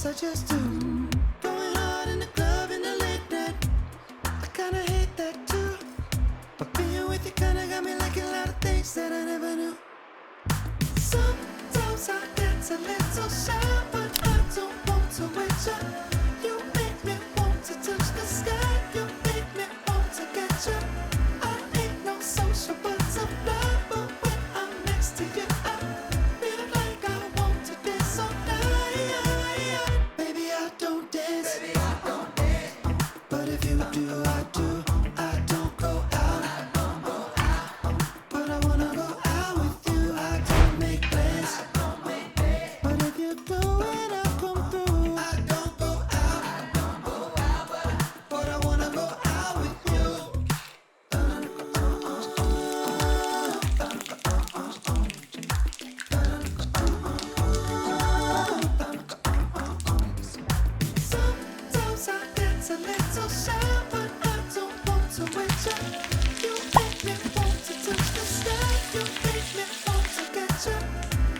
I just do. Going hard in the club in the late night, I kinda hate that too. But being with you kinda got me liking a lot of things that I never knew. Sometimes I get a little shy, but I don't want to wait you. You make me want to touch the sky. You make me want to get you. I ain't no social butterfly, but when I'm next to you, I feel like I want to dance all night. Baby, I don't dance. But if you do, I do. I don't go out. But I wanna go out with you. I don't make plans. But if you go and I come through, I don't go out. But I wanna go out with you. Sometimes I get a little shy, but I don't want to wait you. You make me want to touch the sky. You make me want to get you.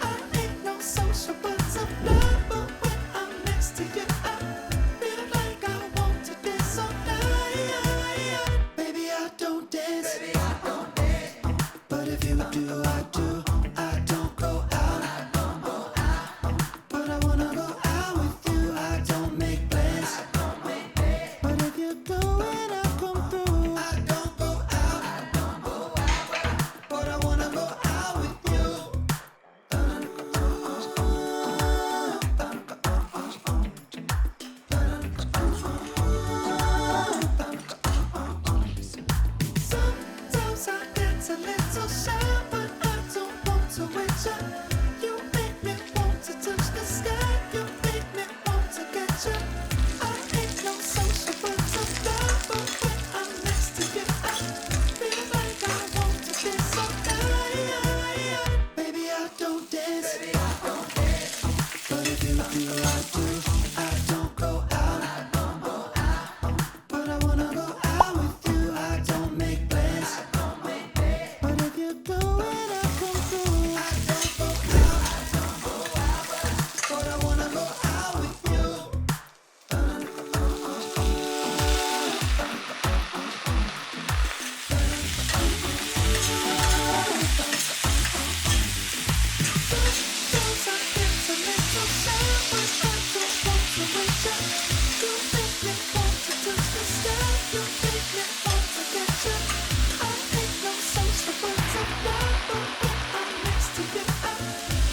I ain't no social butterfly, but when I'm next to you, I feel like I want to dance all night. Baby, I don't dance. But if you do, I do. I don't go out. But I wanna go out with you. I don't make plans. But if you go and I come through, I don't go out. But I wanna go out with you. Sometimes I get a little shy, but I don't want to wait you. You make me want to touch the sky. You make me want to get you. I ain't no social butterfly, but when I'm next to you, I feel like I want to dance all night. Baby, I don't dance. But if you do, I do. I don't go out. But I wanna go out with you. I don't make plans. But if you go and I come through, I don't go out. But I wanna go out with you. Sometimes I get a little shy, but I don't want to wait you. You make me want to touch the sky. You make me want to get you. I ain't no social butterfly, but when I'm next to you, I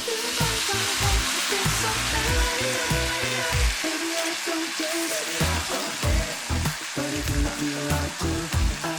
feel like I want to dance all night. Baby, I don't dance. But if you do, I do. I